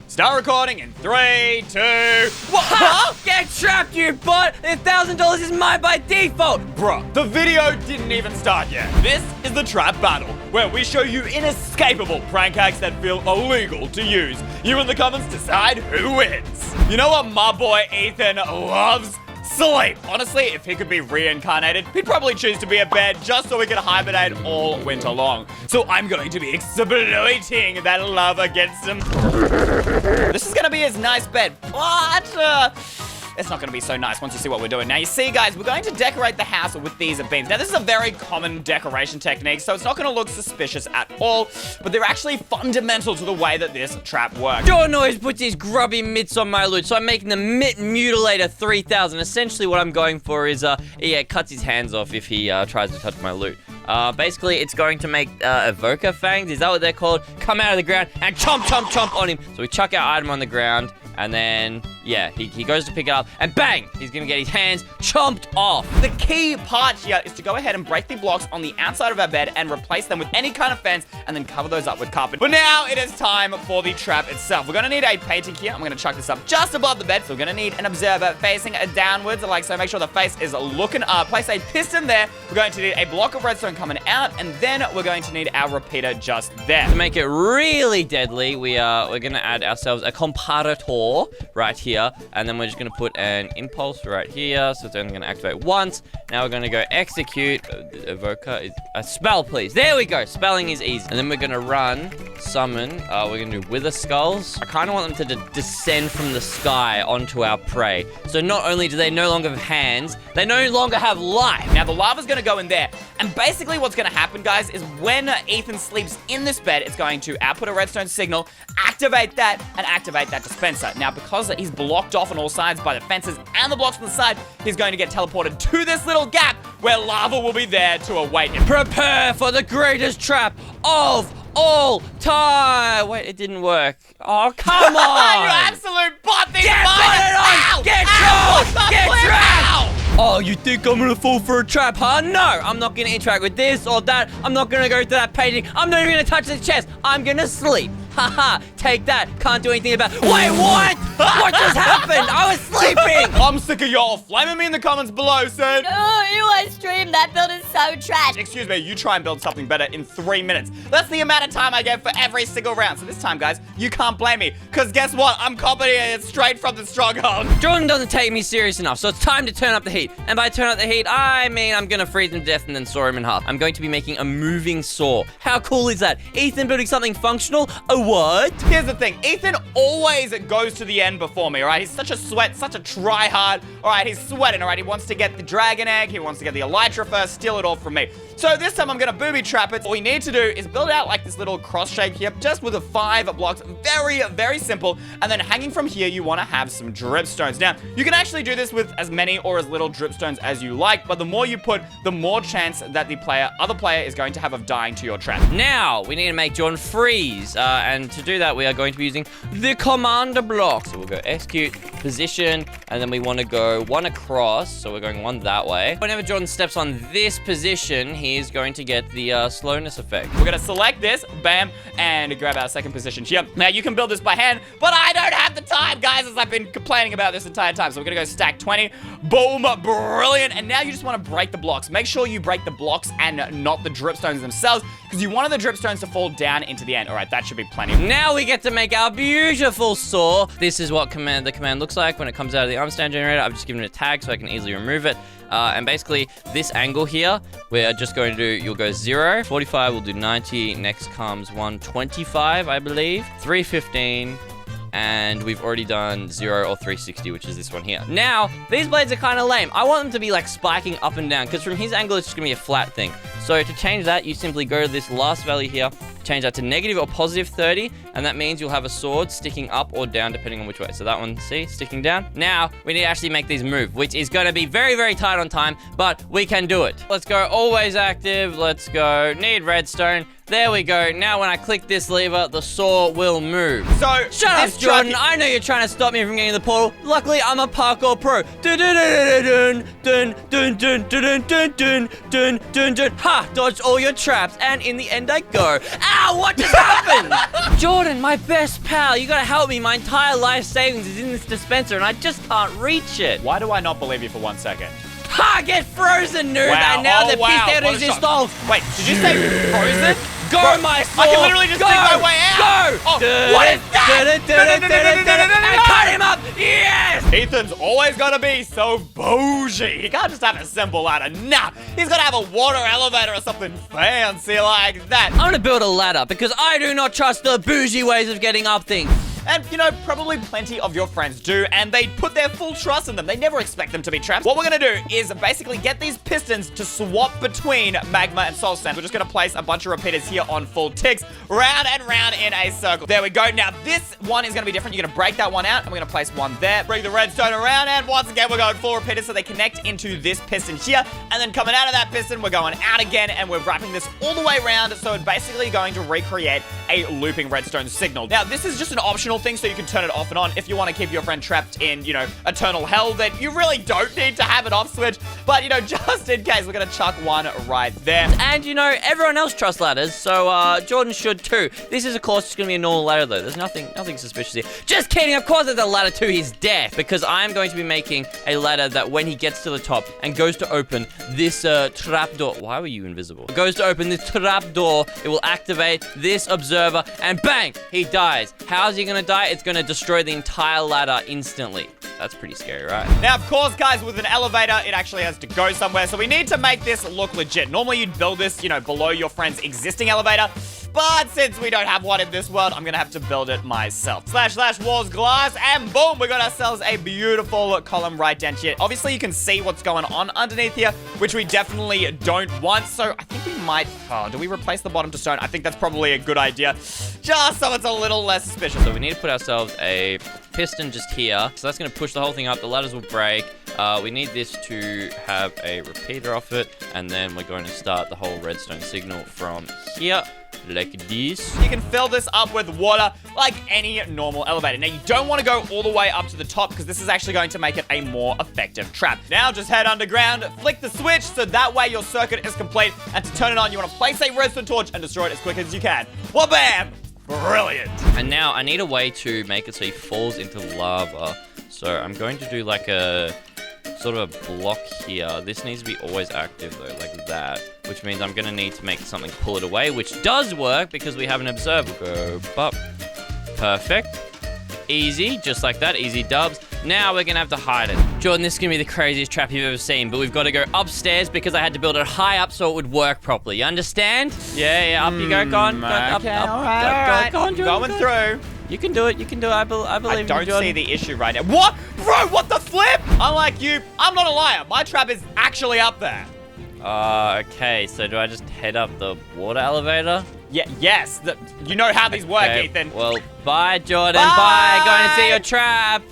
Start recording in 3, 2, 1. Huh? Get trapped, you butt! $1,000 is mine by default! Bruh, the video didn't even start yet. This is the trap battle, where we show you inescapable prank hacks that feel illegal to use. You in the comments decide who wins. You know what my boy Ethan loves? Sleep. Honestly, if he could be reincarnated, he'd probably choose to be a bed just so he could hibernate all winter long. So I'm going to be exploiting that love against him. This is gonna be his nice bed, but it's not gonna be so nice once you see what we're doing. Now you see, guys, we're going to decorate the house with these beams. Now this is a very common decoration technique, so it's not gonna look suspicious at all, but they're actually fundamental to the way that this trap works. John always puts his grubby mitts on my loot, so I'm making the Mitt Mutilator 3000. Essentially what I'm going for is, he cuts his hands off if he tries to touch my loot. Basically, it's going to make evoker fangs, is that what they're called? Come out of the ground and chomp, chomp, chomp on him. So we chuck our item on the ground, and then, yeah, he goes to pick it up, and bang! He's gonna get his hands chomped off. The key part here is to go ahead and break the blocks on the outside of our bed and replace them with any kind of fence, and then cover those up with carpet. But now it is time for the trap itself. We're gonna need a painting here. I'm gonna chuck this up just above the bed. So we're gonna need an observer facing downwards, like so. Make sure the face is looking up. Place a piston there. We're going to need a block of redstone coming out, and then we're going to need our repeater just there. To make it really deadly, we're gonna add ourselves a comparator right here, and then we're just gonna put an impulse right here, so it's only gonna activate once. Now we're gonna go execute. Evoker is a spell, please. There we go. Spelling is easy. And then we're gonna run summon. We're gonna do wither skulls. I kind of want them to descend from the sky onto our prey. So not only do they no longer have hands, they no longer have life. Now the lava's gonna go in there, and basically what's gonna happen, guys, is when Ethan sleeps in this bed, it's going to output a redstone signal, activate that, and activate that dispenser. Now because he's blocked off on all sides by the fences and the blocks on the side, he's going to get teleported to this little gap where lava will be there to await him. Prepare for the greatest trap of all time. Wait, it didn't work. Oh, come on. You absolute bot thing. Get on! Get trapped! Get trapped! Oh, you think I'm gonna fall for a trap, huh? No, I'm not gonna interact with this or that. I'm not gonna go to that painting. I'm not even gonna touch the chest. I'm gonna sleep. Haha, take that. Can't do anything about it. Wait, what? What just happened? I was sleeping. I'm sick of y'all. Flaming me in the comments below, son. Oh, Eystreem, that build is so trash. Excuse me, you try and build something better in 3 minutes. That's the amount of time I get for every single round. So this time, guys, you can't blame me. Because guess what? I'm copying it straight from the stronghold. Jordan doesn't take me serious enough, so it's time to turn up the heat. And by turn up the heat, I mean I'm gonna freeze him to death and then saw him in half. I'm going to be making a moving saw. How cool is that? Ethan building something functional? A what? Here's the thing. Ethan always goes to the end before me, all right? He's such a sweat, such a try-hard. All right, he's sweating, all right? He wants to get the dragon egg. He wants to get the elytra first, steal it all from me. So this time I'm gonna booby trap it. All we need to do is build out like this little cross shape here, just with the 5 blocks. Very, very simple. And then hanging from here, you wanna have some dripstones. Now, you can actually do this with as many or as little dripstones as you like, but the more you put, the more chance that the other player is going to have of dying to your trap. Now, we need to make Jordan freeze. And to do that, we are going to be using the commander block. So we'll go execute, position, and then we want to go 1 across. So we're going 1 that way. Whenever Jordan steps on this position, he is going to get the slowness effect. We're gonna select this, bam, and grab our second position here. Now, you can build this by hand, but I don't have the time, guys, as I've been complaining about this entire time. So we're gonna go stack 20. Boom, brilliant. And now you just want to break the blocks. Make sure you break the blocks and not the dripstones themselves, because you wanted the dripstones to fall down into the end. All right, that should be plenty. Now we get to make our beautiful saw. This is what the command looks like when it comes out of the arm stand generator. I've just given it a tag so I can easily remove it. And basically, this angle here, we're just going to do, you'll go 0, 45, we'll do 90, next comes 125, I believe, 315, and we've already done 0 or 360, which is this one here. Now, these blades are kind of lame. I want them to be like spiking up and down, because from his angle, it's just gonna be a flat thing. So to change that, you simply go to this last value here, change that to negative or positive 30, and that means you'll have a sword sticking up or down depending on which way. So that one, see, sticking down. Now, we need to actually make these move, which is gonna be very, very tight on time, but we can do it. Let's go always active, let's go need redstone. There we go. Now when I click this lever, the saw will move. So, shut up, Jordan. I know you're trying to stop me from getting the portal. Luckily, I'm a parkour pro. Dun dun dun dun dun dun dun dun dun dun dun dun dun. Ha! Dodged all your traps, and in the end I go. Ow, what just happened? Jordan, my best pal, you gotta help me. My entire life savings is in this dispenser, and I just can't reach it. Why do I not believe you for 1 second? Ha! Get frozen, noob! Wow. And now Oh, the wow. piste What a shock. resistance. Wait, did you say frozen? Go, Bro, my soul! I can literally just go, dig my way out. Go! Oh, what is that? And cut him up! Yes! Ethan's always gotta be so bougie. He can't just have a simple ladder. Nah, he's gotta have a water elevator or something fancy like that. I'm gonna build a ladder because I do not trust the bougie ways of getting up things. And, you know, probably plenty of your friends do, and they put their full trust in them. They never expect them to be trapped. What we're gonna do is basically get these pistons to swap between magma and soul sand. We're just gonna place a bunch of repeaters here on full ticks, round and round in a circle. There we go. Now, this one is gonna be different. You're gonna break that one out, and we're gonna place one there. Bring the redstone around, and once again, we're going full repeaters so they connect into this piston here, and then coming out of that piston, we're going out again, and we're wrapping this all the way around, so it's basically going to recreate a looping redstone signal. Now, this is just an optional thing, so you can turn it off and on if you want to keep your friend trapped in, you know, eternal hell. Then you really don't need to have an off switch, but, you know, just in case, we're gonna chuck one right there. And, you know, everyone else trusts ladders, so Jordan should too. This is, of course, just gonna be a normal ladder, though. There's nothing suspicious here. Just kidding, of course there's a ladder to his death, because I'm going to be making a ladder that when he gets to the top and goes to open this trapdoor. Why were you invisible? It goes to open this trapdoor, it will activate this observer, and bang, he dies. How's he gonna die? It's gonna destroy the entire ladder instantly. That's pretty scary, right? Now, of course, guys, with an elevator, it actually has to go somewhere, so we need to make this look legit. Normally, you'd build this, you know, below your friend's existing elevator, but since we don't have one in this world, I'm gonna have to build it myself. / walls glass, and boom, we got ourselves a beautiful column right down here. Obviously, you can see what's going on underneath here, which we definitely don't want, so I think we might... Oh, do we replace the bottom to stone? I think that's probably a good idea, just so it's a little less suspicious. So we need to put ourselves a piston just here. So that's going to push the whole thing up. The ladders will break. We need this to have a repeater off it. And then we're going to start the whole redstone signal from here. Like this. You can fill this up with water like any normal elevator. Now, you don't want to go all the way up to the top because this is actually going to make it a more effective trap. Now, just head underground, flick the switch so that way your circuit is complete. And to turn it on, you want to place a redstone torch and destroy it as quick as you can. Well, bam! Brilliant. And now I need a way to make it so he falls into lava. So I'm going to do like a sort of a block here. This needs to be always active though, like that. Which means I'm gonna need to make something pull it away, which does work because we have an observer. Go up. Perfect. Easy, just like that, easy dubs. Now we're gonna have to hide it. Jordan, this is gonna be the craziest trap you've ever seen, but we've got to go upstairs because I had to build it high up so it would work properly. You understand? Yeah, up you go, go on. Okay, all right. Go on, Jordan, Going through. You can do it, I believe I in you, don't Jordan. see the issue right now. What? Bro, what the flip? Unlike you, I'm not a liar. My trap is actually up there. Okay, so do I just head up the water elevator? Yeah, yes. You know how these work, Okay, Ethan. Well, bye, Jordan. Bye. Bye. Going to see your trap.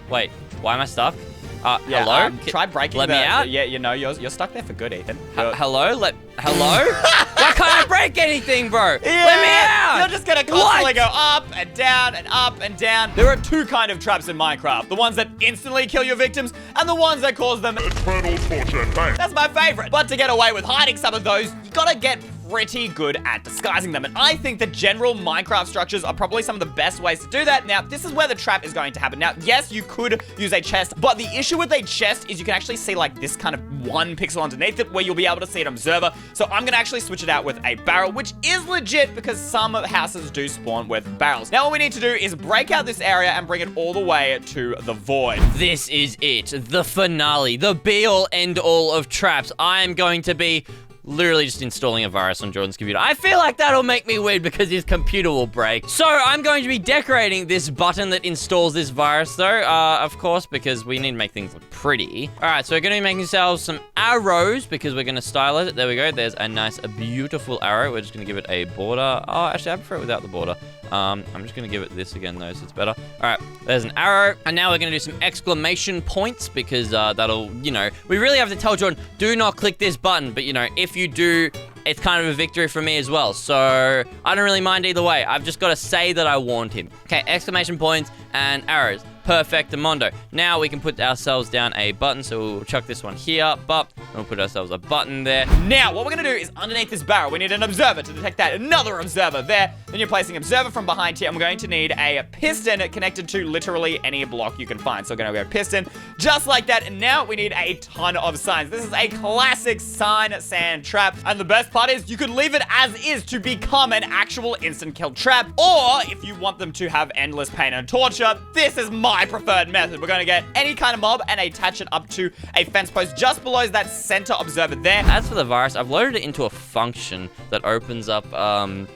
Wait, why am I stuck? Yeah, hello? try breaking Let me out? Yeah, you know, you're stuck there for good, Ethan. Hello? Hello? Why can't I break anything, bro? Yeah, Let me out! You're just gonna constantly go up and down and up and down. There are two kind of traps in Minecraft. The ones that instantly kill your victims and the ones that cause them eternal torture and pain. That's my favorite. But to get away with hiding some of those, you gotta get pretty good at disguising them. And I think the general Minecraft structures are probably some of the best ways to do that. Now, this is where the trap is going to happen. Now, yes, you could use a chest, but the issue with a chest is you can actually see like this kind of 1 pixel underneath it where you'll be able to see an observer. So I'm gonna actually switch it out with a barrel, which is legit because some houses do spawn with barrels. Now, what we need to do is break out this area and bring it all the way to the void. This is it. The finale. The be-all, end-all of traps. I am going to be literally just installing a virus on Jordan's computer. I feel like that'll make me weird because his computer will break. So I'm going to be decorating this button that installs this virus though, of course, because we need to make things look pretty. All right, so we're going to be making ourselves some arrows because we're going to style it. There we go. There's a beautiful arrow. We're just going to give it a border. Oh, actually, I prefer it without the border. I'm just going to give it this again though, so it's better. All right, there's an arrow. And now we're going to do some exclamation points because that'll, you know, we really have to tell Jordan, do not click this button. But, you know, if you do, it's kind of a victory for me as well. So I don't really mind either way. I've just got to say that I warned him. Okay, exclamation points. and arrows. Perfectamundo. Now we can put ourselves down a button, so we'll chuck this one here, but we'll put ourselves a button there. Now, what we're gonna do is underneath this barrel, we need an observer to detect that. Another observer there. Then you're placing observer from behind here, and we're going to need a piston connected to literally any block you can find. So we're gonna go piston, just like that. And now we need a ton of signs. This is a classic sign sand trap. And the best part is you could leave it as is to become an actual instant kill trap. Or if you want them to have endless pain and torture, this is my preferred method. We're going to get any kind of mob and attach it up to a fence post just below that center observer there. As for the virus, I've loaded it into a function that opens up a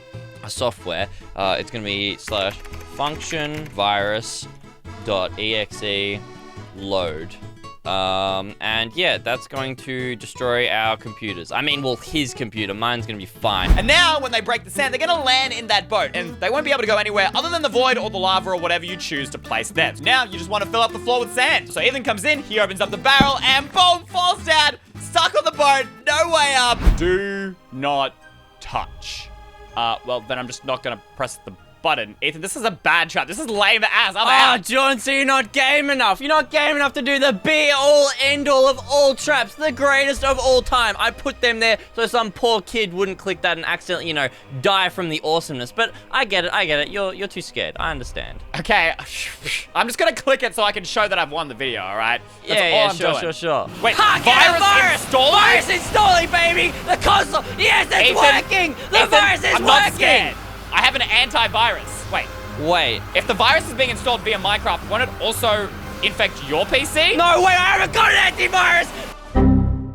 software. It's going to be /function virus.exe load. And yeah, that's going to destroy our computers. I mean, well, his computer. Mine's gonna be fine. And now, when they break the sand, they're gonna land in that boat, and they won't be able to go anywhere other than the void or the lava or whatever you choose to place there. So now, you just want to fill up the floor with sand. So Ethan comes in, he opens up the barrel, and boom, falls down, stuck on the boat, no way up. Do not touch. Well, then I'm just not gonna press the button. Ethan, this is a bad trap. This is lame as. I'm out. John, so you're not game enough. You're not game enough to do the be-all, end-all of all traps, the greatest of all time. I put them there so some poor kid wouldn't click that and accidentally, you know, die from the awesomeness. But I get it. You're too scared. I understand. Okay, I'm just gonna click it so I can show that I've won the video, all right? That's all I'm doing. Sure. Wait, virus installing? Virus installing, baby! The console! Yes, it's working! The virus is I'm not working! scared. I have an antivirus. Wait. If the virus is being installed via Minecraft, won't it also infect your PC? No, wait, I haven't got an antivirus!